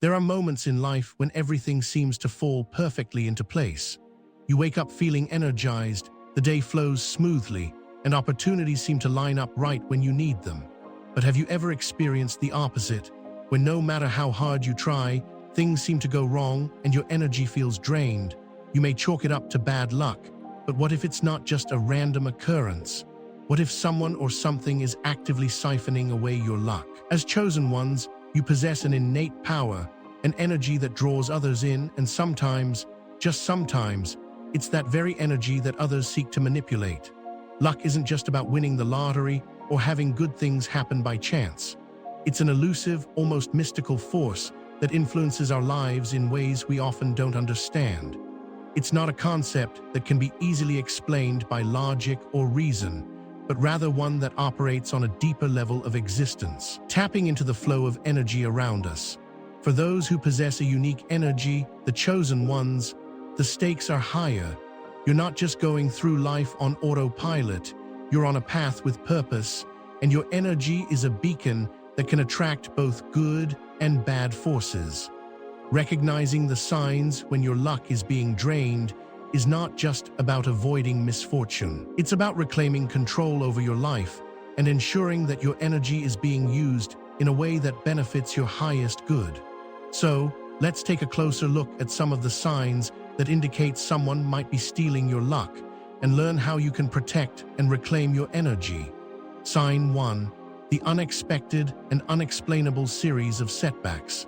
There are moments in life when everything seems to fall perfectly into place. You wake up feeling energized, the day flows smoothly, and opportunities seem to line up right when you need them. But have you ever experienced the opposite, when no matter how hard you try, things seem to go wrong and your energy feels drained? You may chalk it up to bad luck, but what if it's not just a random occurrence? What if someone or something is actively siphoning away your luck? As chosen ones, you possess an innate power, an energy that draws others in, and sometimes, just sometimes, it's that very energy that others seek to manipulate. Luck isn't just about winning the lottery or having good things happen by chance. It's an elusive, almost mystical force that influences our lives in ways we often don't understand. It's not a concept that can be easily explained by logic or reason, but rather one that operates on a deeper level of existence, tapping into the flow of energy around us. For those who possess a unique energy, the chosen ones, the stakes are higher. You're not just going through life on autopilot, you're on a path with purpose, and your energy is a beacon that can attract both good and bad forces. Recognizing the signs when your luck is being drained is not just about avoiding misfortune. It's about reclaiming control over your life and ensuring that your energy is being used in a way that benefits your highest good. So, let's take a closer look at some of the signs that indicate someone might be stealing your luck and learn how you can protect and reclaim your energy. Sign 1. The unexpected and unexplainable series of setbacks.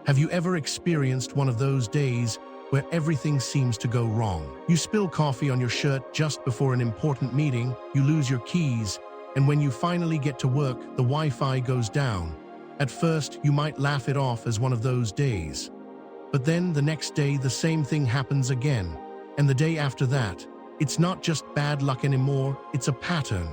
Have you ever experienced one of those days where everything seems to go wrong? You spill coffee on your shirt just before an important meeting, you lose your keys, and when you finally get to work, the Wi-Fi goes down. At first, you might laugh it off as one of those days. But then the next day, the same thing happens again. And the day after that, it's not just bad luck anymore, it's a pattern.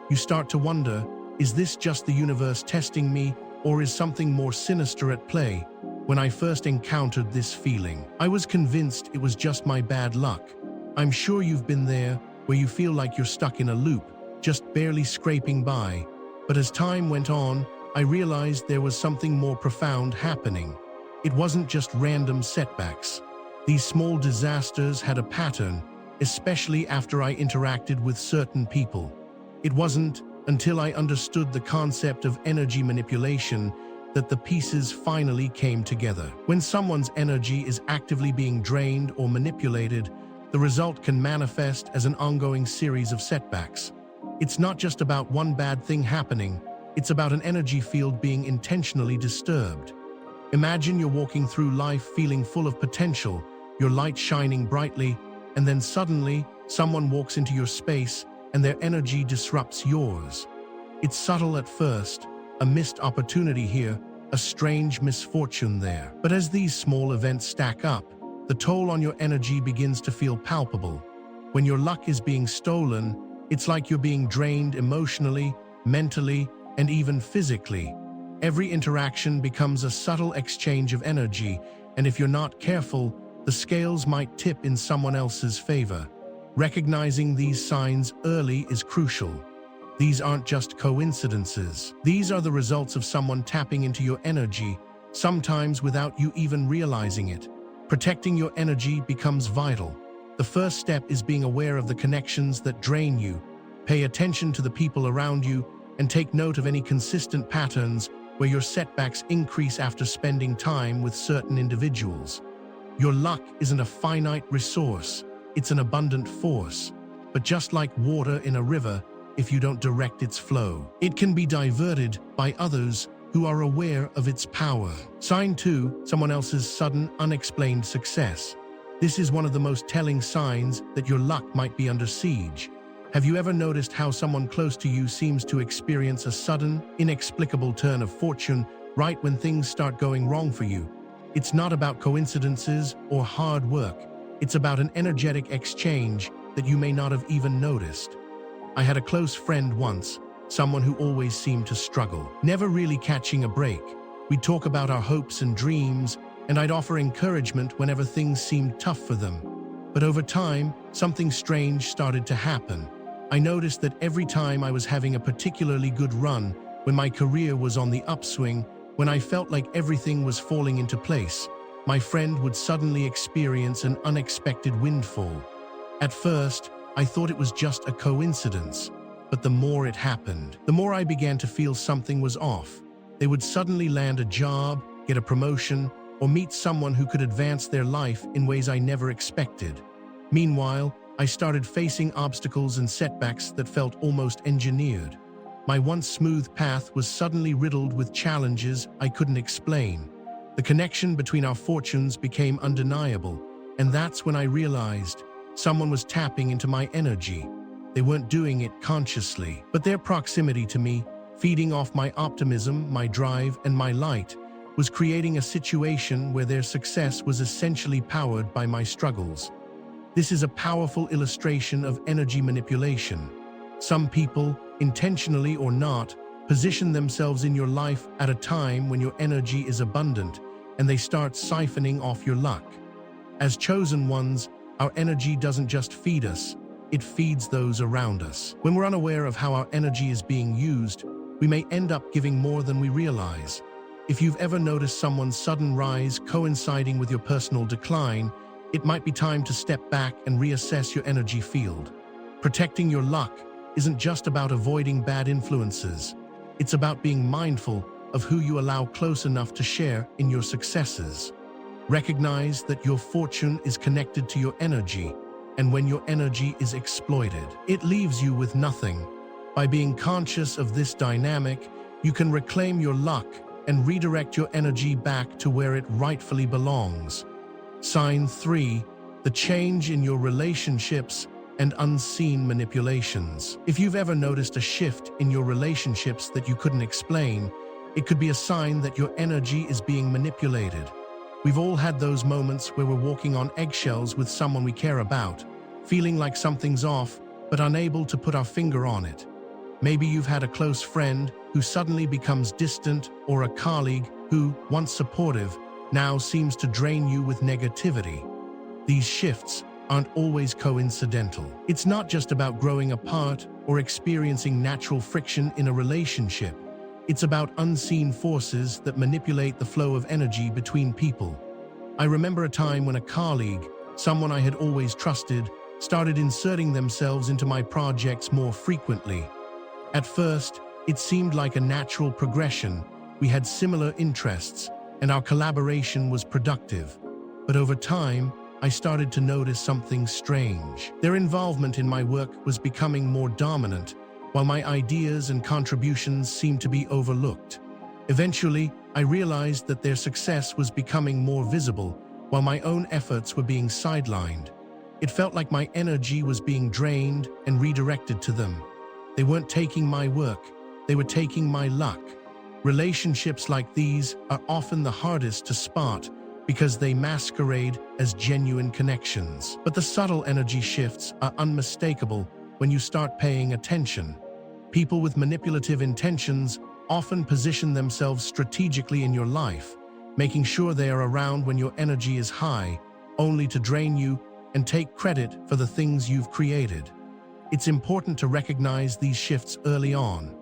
You start to wonder, is this just the universe testing me, or is something more sinister at play? When I first encountered this feeling, I was convinced it was just my bad luck. I'm sure you've been there, where you feel like you're stuck in a loop, just barely scraping by. But as time went on, I realized there was something more profound happening. It wasn't just random setbacks. These small disasters had a pattern, especially after I interacted with certain people. It wasn't until I understood the concept of energy manipulation that the pieces finally came together. When someone's energy is actively being drained or manipulated, the result can manifest as an ongoing series of setbacks. It's not just about one bad thing happening, it's about an energy field being intentionally disturbed. Imagine you're walking through life feeling full of potential, your light shining brightly, and then suddenly, someone walks into your space and their energy disrupts yours. It's subtle at first, a missed opportunity here, a strange misfortune there. But as these small events stack up, the toll on your energy begins to feel palpable. When your luck is being stolen, it's like you're being drained emotionally, mentally, and even physically. Every interaction becomes a subtle exchange of energy, and if you're not careful, the scales might tip in someone else's favor. Recognizing these signs early is crucial. These aren't just coincidences. These are the results of someone tapping into your energy, sometimes without you even realizing it. Protecting your energy becomes vital. The first step is being aware of the connections that drain you. Pay attention to the people around you and take note of any consistent patterns where your setbacks increase after spending time with certain individuals. Your luck isn't a finite resource, it's an abundant force. But just like water in a river, if you don't direct its flow, it can be diverted by others who are aware of its power. Sign 2, someone else's sudden, unexplained success. This is one of the most telling signs that your luck might be under siege. Have you ever noticed how someone close to you seems to experience a sudden, inexplicable turn of fortune right when things start going wrong for you? It's not about coincidences or hard work. It's about an energetic exchange that you may not have even noticed. I had a close friend once, someone who always seemed to struggle, never really catching a break. We'd talk about our hopes and dreams, and I'd offer encouragement whenever things seemed tough for them. But over time, something strange started to happen. I noticed that every time I was having a particularly good run, when my career was on the upswing, When I felt like everything was falling into place, my friend would suddenly experience an unexpected windfall. At first, I thought it was just a coincidence, but the more it happened, the more I began to feel something was off. They would suddenly land a job, get a promotion, or meet someone who could advance their life in ways I never expected. Meanwhile, I started facing obstacles and setbacks that felt almost engineered. My once smooth path was suddenly riddled with challenges I couldn't explain. The connection between our fortunes became undeniable, and that's when I realized someone was tapping into my energy. They weren't doing it consciously, but their proximity to me, feeding off my optimism, my drive, and my light, was creating a situation where their success was essentially powered by my struggles. This is a powerful illustration of energy manipulation. Some people, intentionally or not, position themselves in your life at a time when your energy is abundant, and they start siphoning off your luck. As chosen ones, our energy doesn't just feed us, it feeds those around us. When we're unaware of how our energy is being used, we may end up giving more than we realize. If you've ever noticed someone's sudden rise coinciding with your personal decline, it might be time to step back and reassess your energy field. Protecting your luck isn't just about avoiding bad influences. It's about being mindful of who you allow close enough to share in your successes. Recognize that your fortune is connected to your energy, and when your energy is exploited, it leaves you with nothing. By being conscious of this dynamic, you can reclaim your luck and redirect your energy back to where it rightfully belongs. Sign 3. The change in your relationships and unseen manipulations. If you've ever noticed a shift in your relationships that you couldn't explain, it could be a sign that your energy is being manipulated. We've all had those moments where we're walking on eggshells with someone we care about, feeling like something's off, but unable to put our finger on it. Maybe you've had a close friend who suddenly becomes distant, or a colleague who, once supportive, now seems to drain you with negativity. These shifts aren't always coincidental. It's not just about growing apart or experiencing natural friction in a relationship. It's about unseen forces that manipulate the flow of energy between people. I remember a time when a colleague, someone I had always trusted, started inserting themselves into my projects more frequently. At first, it seemed like a natural progression. We had similar interests, and our collaboration was productive. But over time, I started to notice something strange. Their involvement in my work was becoming more dominant, while my ideas and contributions seemed to be overlooked. Eventually, I realized that their success was becoming more visible, while my own efforts were being sidelined. It felt like my energy was being drained and redirected to them. They weren't taking my work, they were taking my luck. Relationships like these are often the hardest to spot because they masquerade as genuine connections. But the subtle energy shifts are unmistakable when you start paying attention. People with manipulative intentions often position themselves strategically in your life, making sure they are around when your energy is high, only to drain you and take credit for the things you've created. It's important to recognize these shifts early on.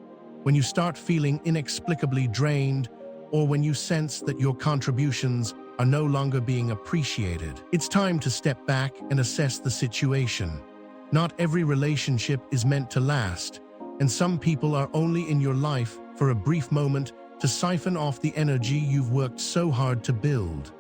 When you start feeling inexplicably drained, or when you sense that your contributions are no longer being appreciated, it's time to step back and assess the situation. Not every relationship is meant to last, and some people are only in your life for a brief moment to siphon off the energy you've worked so hard to build.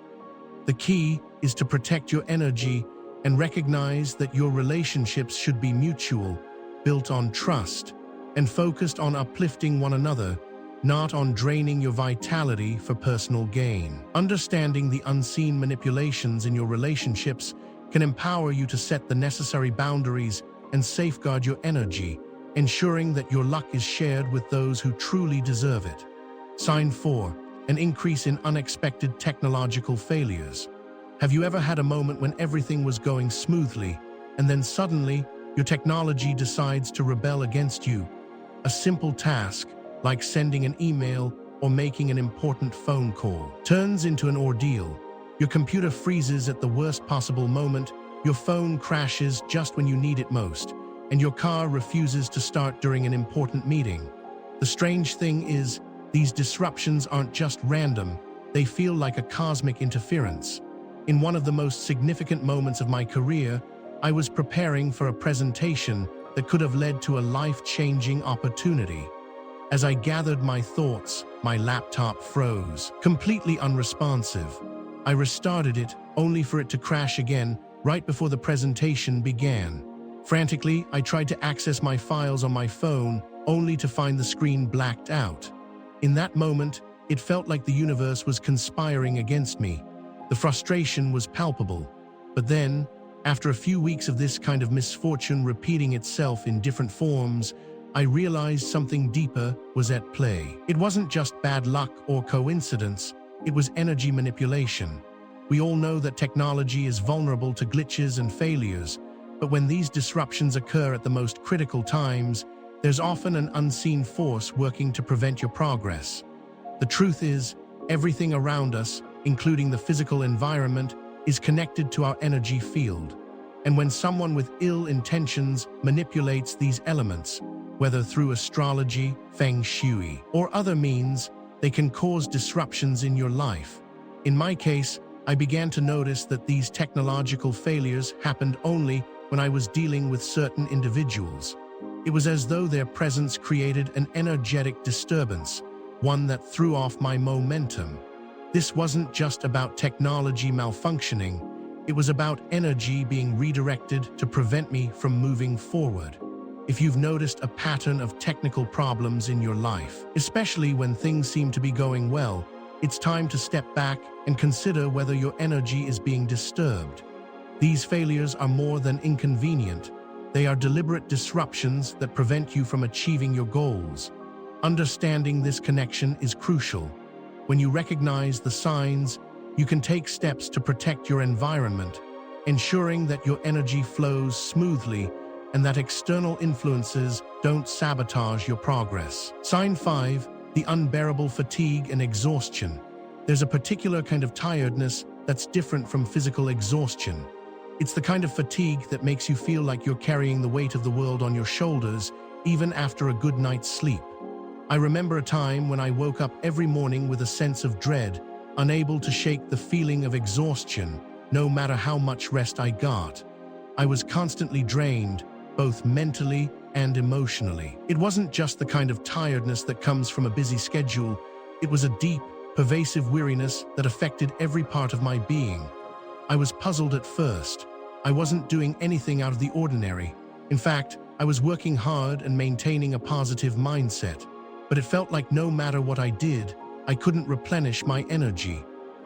The key is to protect your energy and recognize that your relationships should be mutual, built on trust, and focused on uplifting one another, not on draining your vitality for personal gain. Understanding the unseen manipulations in your relationships can empower you to set the necessary boundaries and safeguard your energy, ensuring that your luck is shared with those who truly deserve it. Sign 4. An increase in unexpected technological failures. Have you ever had a moment when everything was going smoothly, and then suddenly, your technology decides to rebel against you? A simple task, like sending an email or making an important phone call, turns into an ordeal. Your computer freezes at the worst possible moment, your phone crashes just when you need it most, and your car refuses to start during an important meeting. The strange thing is, These disruptions aren't just random, they feel like a cosmic interference. In one of the most significant moments of my career, I was preparing for a presentation that could have led to a life-changing opportunity. As I gathered my thoughts, my laptop froze, completely unresponsive. I restarted it, only for it to crash again right before the presentation began. Frantically, I tried to access my files on my phone, only to find the screen blacked out. In that moment, it felt like the universe was conspiring against me. The frustration was palpable. But then, after a few weeks of this kind of misfortune repeating itself in different forms, I realized something deeper was at play. It wasn't just bad luck or coincidence, it was energy manipulation. We all know that technology is vulnerable to glitches and failures, but when these disruptions occur at the most critical times, there's often an unseen force working to prevent your progress. The truth is, everything around us, including the physical environment, is connected to our energy field. And when someone with ill intentions manipulates these elements, whether through astrology, feng shui, or other means, they can cause disruptions in your life. In my case, I began to notice that these technological failures happened only when I was dealing with certain individuals. It was as though their presence created an energetic disturbance, one that threw off my momentum. This wasn't just about technology malfunctioning, it was about energy being redirected to prevent me from moving forward. If you've noticed a pattern of technical problems in your life, especially when things seem to be going well, it's time to step back and consider whether your energy is being disturbed. These failures are more than inconvenient. They are deliberate disruptions that prevent you from achieving your goals. Understanding this connection is crucial. When you recognize the signs, you can take steps to protect your environment, ensuring that your energy flows smoothly and that external influences don't sabotage your progress. Sign 5, the unbearable fatigue and exhaustion. There's a particular kind of tiredness that's different from physical exhaustion. It's the kind of fatigue that makes you feel like you're carrying the weight of the world on your shoulders, even after a good night's sleep. I remember a time when I woke up every morning with a sense of dread, unable to shake the feeling of exhaustion, no matter how much rest I got. I was constantly drained, both mentally and emotionally. It wasn't just the kind of tiredness that comes from a busy schedule, it was a deep, pervasive weariness that affected every part of my being. I was puzzled at first. I wasn't doing anything out of the ordinary. In fact, I was working hard and maintaining a positive mindset. But it felt like no matter what I did, I couldn't replenish my energy.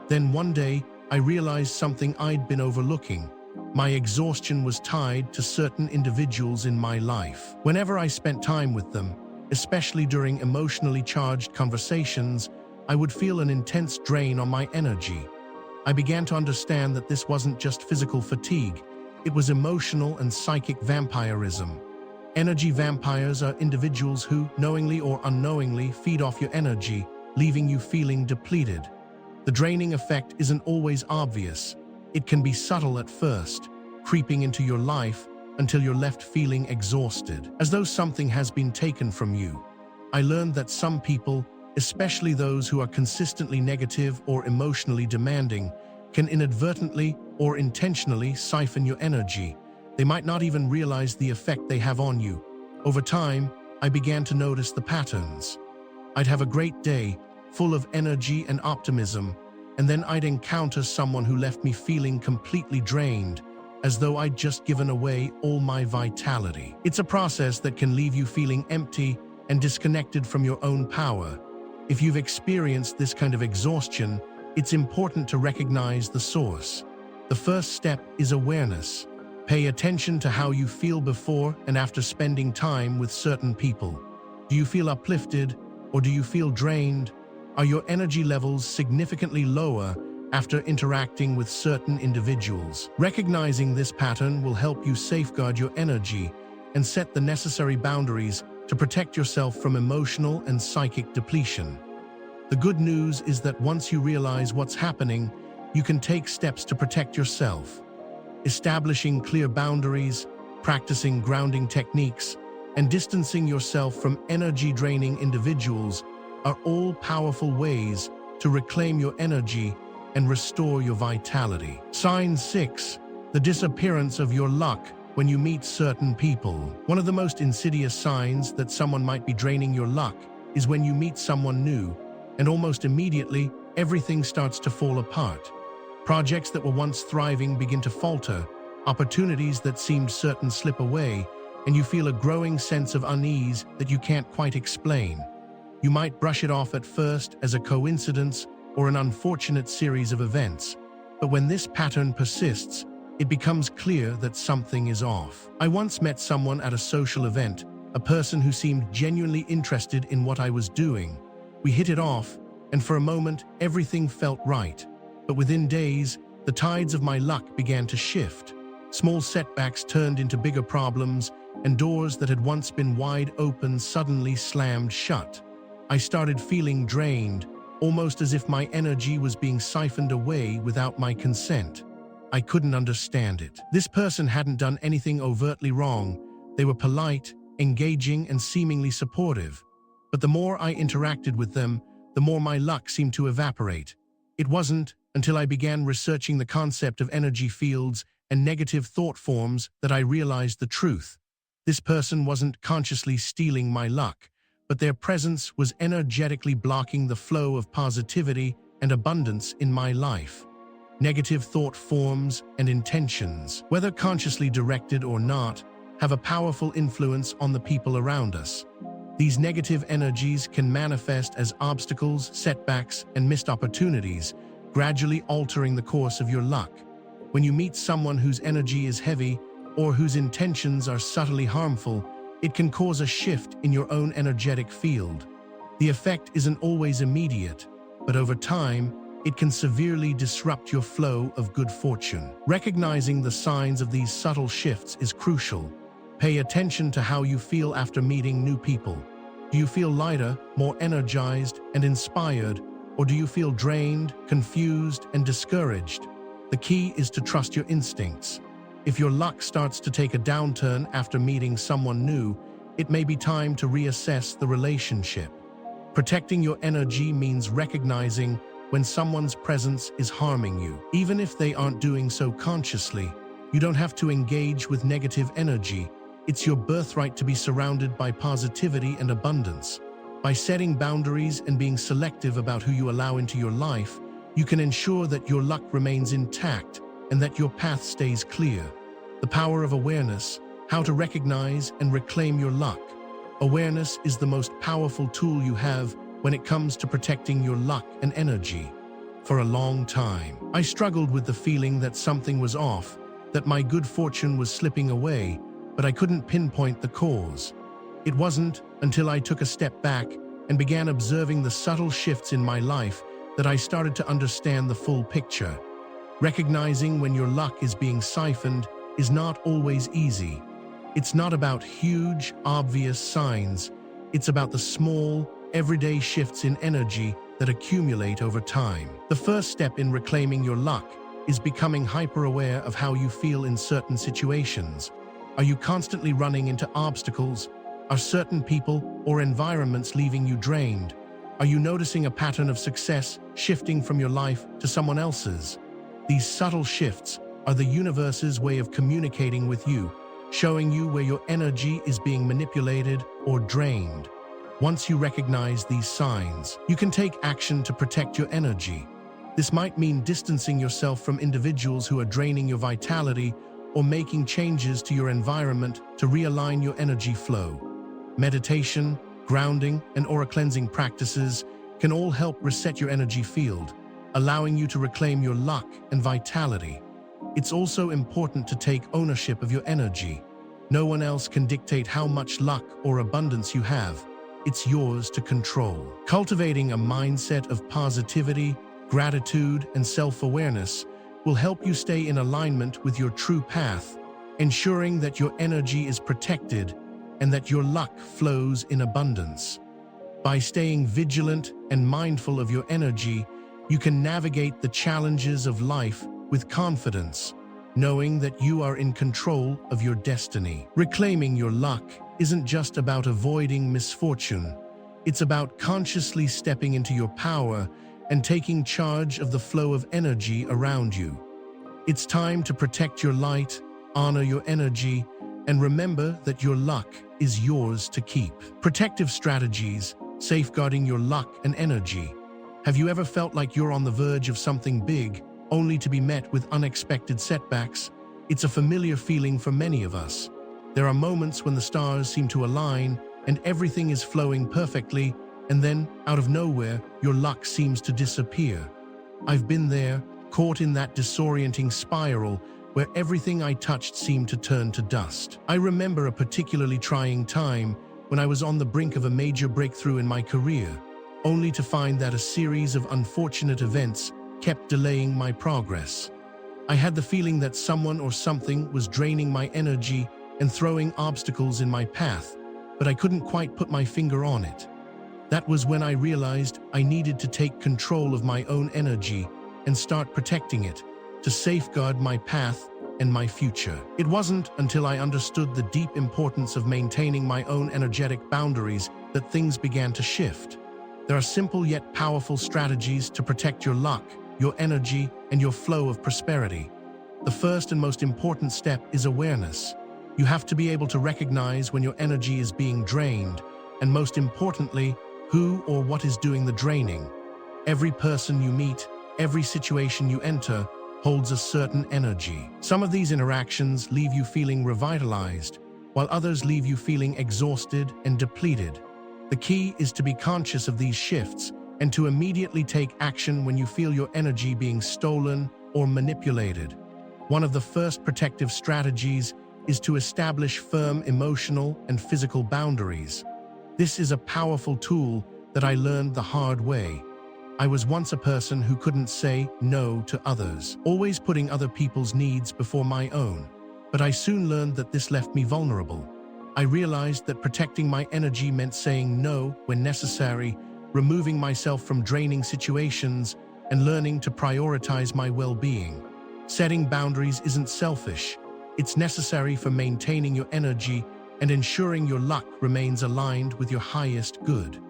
Then one day, I realized something I'd been overlooking. My exhaustion was tied to certain individuals in my life. Whenever I spent time with them, especially during emotionally charged conversations, I would feel an intense drain on my energy. I began to understand that this wasn't just physical fatigue, it was emotional and psychic vampirism. Energy vampires are individuals who, knowingly or unknowingly, feed off your energy, leaving you feeling depleted. The draining effect isn't always obvious. It can be subtle at first, creeping into your life until you're left feeling exhausted, as though something has been taken from you. I learned that some people, especially those who are consistently negative or emotionally demanding, can inadvertently or intentionally siphon your energy. They might not even realize the effect they have on you. Over time, I began to notice the patterns. I'd have a great day, full of energy and optimism, and then I'd encounter someone who left me feeling completely drained, as though I'd just given away all my vitality. It's a process that can leave you feeling empty and disconnected from your own power. If you've experienced this kind of exhaustion, it's important to recognize the source. The first step is awareness. Pay attention to how you feel before and after spending time with certain people. Do you feel uplifted or do you feel drained? Are your energy levels significantly lower after interacting with certain individuals? Recognizing this pattern will help you safeguard your energy and set the necessary boundaries to protect yourself from emotional and psychic depletion. The good news is that once you realize what's happening, you can take steps to protect yourself. Establishing clear boundaries, practicing grounding techniques, and distancing yourself from energy-draining individuals are all powerful ways to reclaim your energy and restore your vitality. Sign 6. The disappearance of your luck when you meet certain people. One of the most insidious signs that someone might be draining your luck is when you meet someone new, and almost immediately, everything starts to fall apart. Projects that were once thriving begin to falter, opportunities that seemed certain slip away, and you feel a growing sense of unease that you can't quite explain. You might brush it off at first as a coincidence or an unfortunate series of events, but when this pattern persists, it becomes clear that something is off. I once met someone at a social event, a person who seemed genuinely interested in what I was doing. We hit it off, and for a moment, everything felt right. But within days, the tides of my luck began to shift. Small setbacks turned into bigger problems, and doors that had once been wide open suddenly slammed shut. I started feeling drained, almost as if my energy was being siphoned away without my consent. I couldn't understand it. This person hadn't done anything overtly wrong. They were polite, engaging, and seemingly supportive. But the more I interacted with them, the more my luck seemed to evaporate. It wasn't until I began researching the concept of energy fields and negative thought forms that I realized the truth. This person wasn't consciously stealing my luck, but their presence was energetically blocking the flow of positivity and abundance in my life. Negative thought forms and intentions, whether consciously directed or not, have a powerful influence on the people around us. These negative energies can manifest as obstacles, setbacks, and missed opportunities, gradually altering the course of your luck. When you meet someone whose energy is heavy or whose intentions are subtly harmful, it can cause a shift in your own energetic field. The effect isn't always immediate, but over time, it can severely disrupt your flow of good fortune. Recognizing the signs of these subtle shifts is crucial. Pay attention to how you feel after meeting new people. Do you feel lighter, more energized, and inspired, or do you feel drained, confused, and discouraged? The key is to trust your instincts. If your luck starts to take a downturn after meeting someone new, it may be time to reassess the relationship. Protecting your energy means recognizing when someone's presence is harming you. Even if they aren't doing so consciously, you don't have to engage with negative energy. It's your birthright to be surrounded by positivity and abundance. By setting boundaries and being selective about who you allow into your life, you can ensure that your luck remains intact and that your path stays clear. The power of awareness, how to recognize and reclaim your luck. Awareness is the most powerful tool you have when it comes to protecting your luck and energy. For a long time, I struggled with the feeling that something was off, that my good fortune was slipping away, but I couldn't pinpoint the cause. It wasn't until I took a step back and began observing the subtle shifts in my life that I started to understand the full picture. Recognizing when your luck is being siphoned is not always easy. It's not about huge, obvious signs. It's about the small, everyday shifts in energy that accumulate over time. The first step in reclaiming your luck is becoming hyper-aware of how you feel in certain situations. Are you constantly running into obstacles? Are certain people or environments leaving you drained? Are you noticing a pattern of success shifting from your life to someone else's? These subtle shifts are the universe's way of communicating with you, showing you where your energy is being manipulated or drained. Once you recognize these signs, you can take action to protect your energy. This might mean distancing yourself from individuals who are draining your vitality or making changes to your environment to realign your energy flow. Meditation, grounding, and aura cleansing practices can all help reset your energy field, allowing you to reclaim your luck and vitality. It's also important to take ownership of your energy. No one else can dictate how much luck or abundance you have. It's yours to control. Cultivating a mindset of positivity, gratitude, and self-awareness will help you stay in alignment with your true path, ensuring that your energy is protected and that your luck flows in abundance. By staying vigilant and mindful of your energy, you can navigate the challenges of life with confidence, knowing that you are in control of your destiny. Reclaiming your luck isn't just about avoiding misfortune. It's about consciously stepping into your power and taking charge of the flow of energy around you. It's time to protect your light, honor your energy, and remember that your luck is yours to keep. Protective strategies, safeguarding your luck and energy. Have you ever felt like you're on the verge of something big, only to be met with unexpected setbacks? It's a familiar feeling for many of us. There are moments when the stars seem to align and everything is flowing perfectly, and then, out of nowhere, your luck seems to disappear. I've been there, caught in that disorienting spiral where everything I touched seemed to turn to dust. I remember a particularly trying time when I was on the brink of a major breakthrough in my career, only to find that a series of unfortunate events kept delaying my progress. I had the feeling that someone or something was draining my energy and throwing obstacles in my path, but I couldn't quite put my finger on it. That was when I realized I needed to take control of my own energy and start protecting it, to safeguard my path and my future. It wasn't until I understood the deep importance of maintaining my own energetic boundaries that things began to shift. There are simple yet powerful strategies to protect your luck, your energy, and your flow of prosperity. The first and most important step is awareness. You have to be able to recognize when your energy is being drained, and most importantly, who or what is doing the draining. Every person you meet, every situation you enter, holds a certain energy. Some of these interactions leave you feeling revitalized, while others leave you feeling exhausted and depleted. The key is to be conscious of these shifts and to immediately take action when you feel your energy being stolen or manipulated. One of the first protective strategies is to establish firm emotional and physical boundaries. This is a powerful tool that I learned the hard way. I was once a person who couldn't say no to others, always putting other people's needs before my own. But I soon learned that this left me vulnerable. I realized that protecting my energy meant saying no when necessary, removing myself from draining situations, and learning to prioritize my well-being. Setting boundaries isn't selfish. It's necessary for maintaining your energy and ensuring your luck remains aligned with your highest good.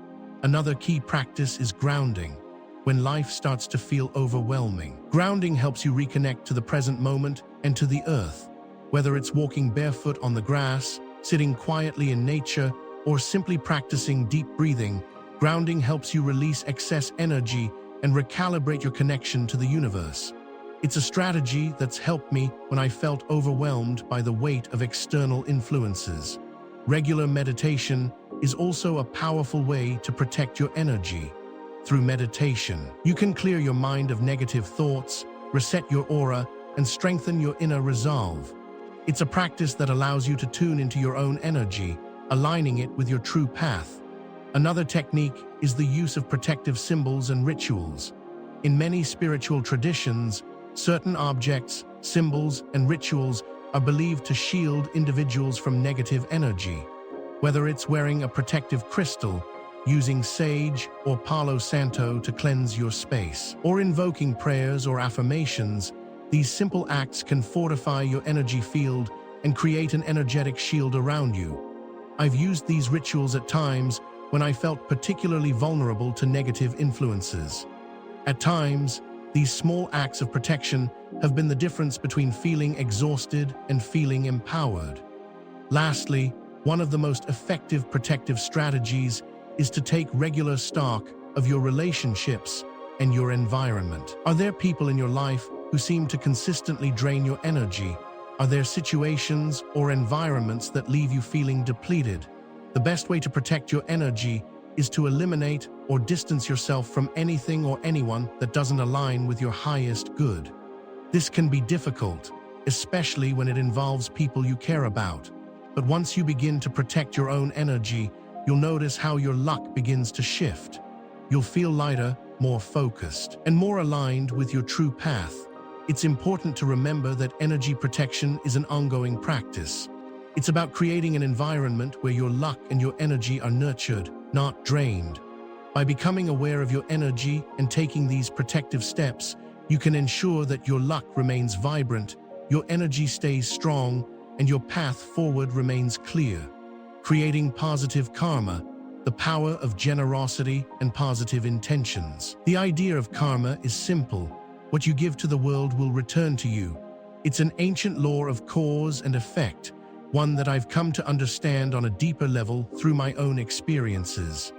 Another key practice is grounding. When life starts to feel overwhelming, grounding helps you reconnect to the present moment and to the earth. Whether it's walking barefoot on the grass, sitting quietly in nature, or simply practicing deep breathing, grounding helps you release excess energy and recalibrate your connection to the universe. It's a strategy that's helped me when I felt overwhelmed by the weight of external influences. Regular meditation is also a powerful way to protect your energy. Through meditation, you can clear your mind of negative thoughts, reset your aura, and strengthen your inner resolve. It's a practice that allows you to tune into your own energy, aligning it with your true path. Another technique is the use of protective symbols and rituals. In many spiritual traditions, certain objects, symbols, and rituals are believed to shield individuals from negative energy. Whether it's wearing a protective crystal, using sage or Palo Santo to cleanse your space, or invoking prayers or affirmations, these simple acts can fortify your energy field and create an energetic shield around you. I've used these rituals at times when I felt particularly vulnerable to negative influences. At times, these small acts of protection have been the difference between feeling exhausted and feeling empowered. Lastly, one of the most effective protective strategies is to take regular stock of your relationships and your environment. Are there people in your life who seem to consistently drain your energy? Are there situations or environments that leave you feeling depleted? The best way to protect your energy is to eliminate or distance yourself from anything or anyone that doesn't align with your highest good. This can be difficult, especially when it involves people you care about. But once you begin to protect your own energy, you'll notice how your luck begins to shift. You'll feel lighter, more focused, and more aligned with your true path. It's important to remember that energy protection is an ongoing practice. It's about creating an environment where your luck and your energy are nurtured, not drained. By becoming aware of your energy and taking these protective steps, you can ensure that your luck remains vibrant, your energy stays strong, and your path forward remains clear. Creating positive karma. the power of generosity and positive intentions. The idea of karma is simple. What you give to the world will return to you. It's an ancient law of cause and effect, one that I've come to understand on a deeper level through my own experiences.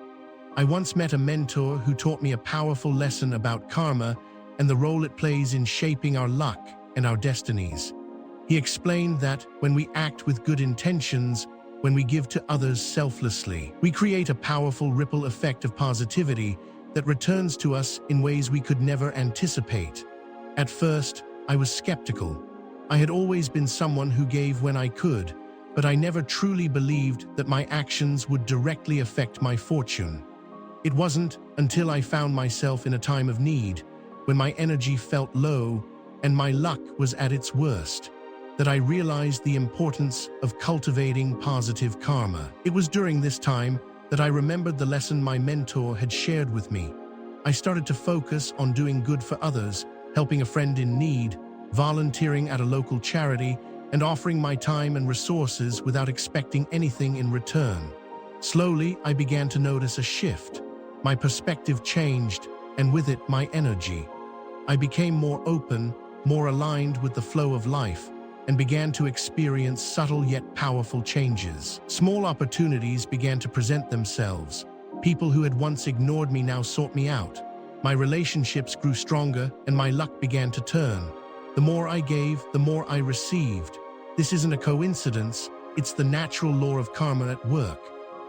I once met a mentor who taught me a powerful lesson about karma and the role it plays in shaping our luck and our destinies. He explained that when we act with good intentions, when we give to others selflessly, we create a powerful ripple effect of positivity that returns to us in ways we could never anticipate. At first, I was skeptical. I had always been someone who gave when I could, but I never truly believed that my actions would directly affect my fortune. It wasn't until I found myself in a time of need, when my energy felt low and my luck was at its worst, that I realized the importance of cultivating positive karma. It was during this time that I remembered the lesson my mentor had shared with me. I started to focus on doing good for others, helping a friend in need, volunteering at a local charity, and offering my time and resources without expecting anything in return. Slowly, I began to notice a shift. My perspective changed, and with it, my energy. I became more open, more aligned with the flow of life, and began to experience subtle yet powerful changes. Small opportunities began to present themselves. People who had once ignored me now sought me out. My relationships grew stronger, and my luck began to turn. The more I gave, the more I received. This isn't a coincidence, it's the natural law of karma at work.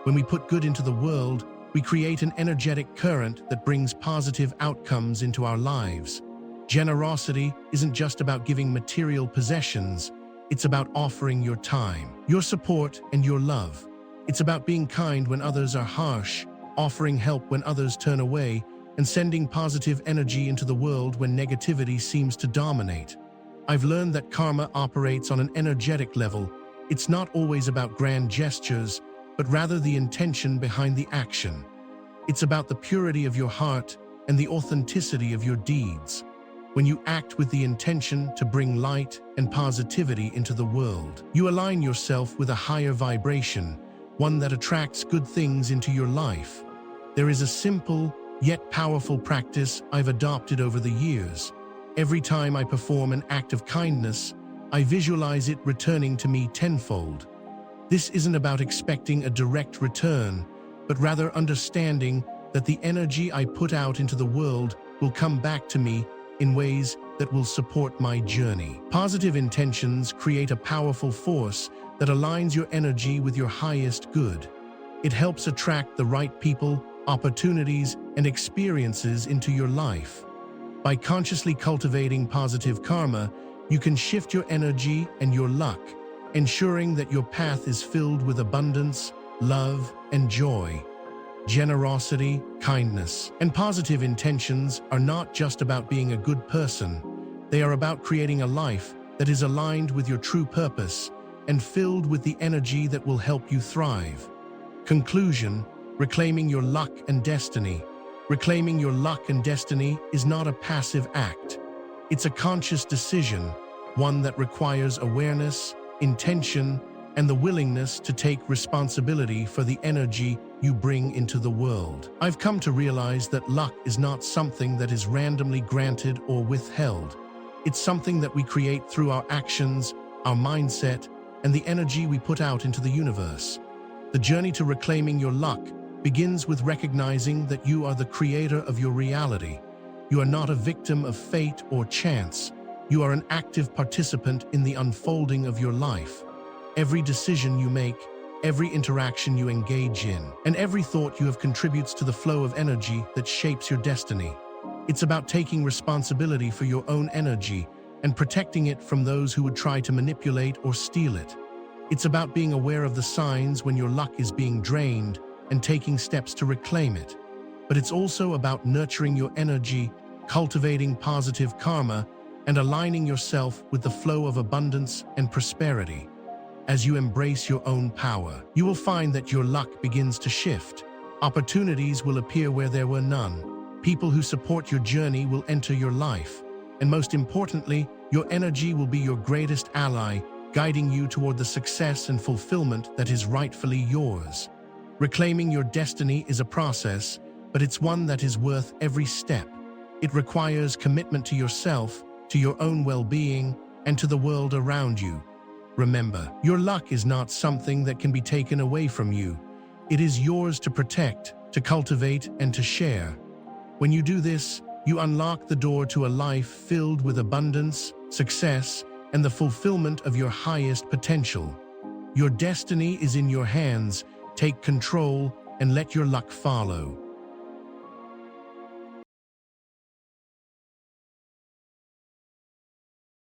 When we put good into the world, we create an energetic current that brings positive outcomes into our lives. Generosity isn't just about giving material possessions, it's about offering your time, your support, and your love. It's about being kind when others are harsh, offering help when others turn away, and sending positive energy into the world when negativity seems to dominate. I've learned that karma operates on an energetic level. It's not always about grand gestures, but rather the intention behind the action. It's about the purity of your heart and the authenticity of your deeds. When you act with the intention to bring light and positivity into the world, you align yourself with a higher vibration, one that attracts good things into your life. There is a simple, yet powerful practice I've adopted over the years. Every time I perform an act of kindness, I visualize it returning to me tenfold. This isn't about expecting a direct return, but rather understanding that the energy I put out into the world will come back to me in ways that will support my journey. Positive intentions create a powerful force that aligns your energy with your highest good. It helps attract the right people, opportunities, and experiences into your life. By consciously cultivating positive karma, you can shift your energy and your luck, ensuring that your path is filled with abundance, love, and joy. Generosity, kindness, and positive intentions are not just about being a good person. They are about creating a life that is aligned with your true purpose and filled with the energy that will help you thrive. Conclusion: reclaiming your luck and destiny. Reclaiming your luck and destiny is not a passive act. It's a conscious decision, one that requires awareness, intention, and the willingness to take responsibility for the energy you bring into the world. I've come to realize that luck is not something that is randomly granted or withheld. It's something that we create through our actions, our mindset, and the energy we put out into the universe. The journey to reclaiming your luck begins with recognizing that you are the creator of your reality. You are not a victim of fate or chance. You are an active participant in the unfolding of your life. Every decision you make, every interaction you engage in, and every thought you have contributes to the flow of energy that shapes your destiny. It's about taking responsibility for your own energy and protecting it from those who would try to manipulate or steal it. It's about being aware of the signs when your luck is being drained and taking steps to reclaim it. But it's also about nurturing your energy, cultivating positive karma, and aligning yourself with the flow of abundance and prosperity. As you embrace your own power, you will find that your luck begins to shift. Opportunities will appear where there were none. People who support your journey will enter your life. And most importantly, your energy will be your greatest ally, guiding you toward the success and fulfillment that is rightfully yours. Reclaiming your destiny is a process, but it's one that is worth every step. It requires commitment to yourself, to your own well-being, and to the world around you. Remember, your luck is not something that can be taken away from you. It is yours to protect, to cultivate, and to share. When you do this, you unlock the door to a life filled with abundance, success, and the fulfillment of your highest potential. Your destiny is in your hands. Take control and let your luck follow.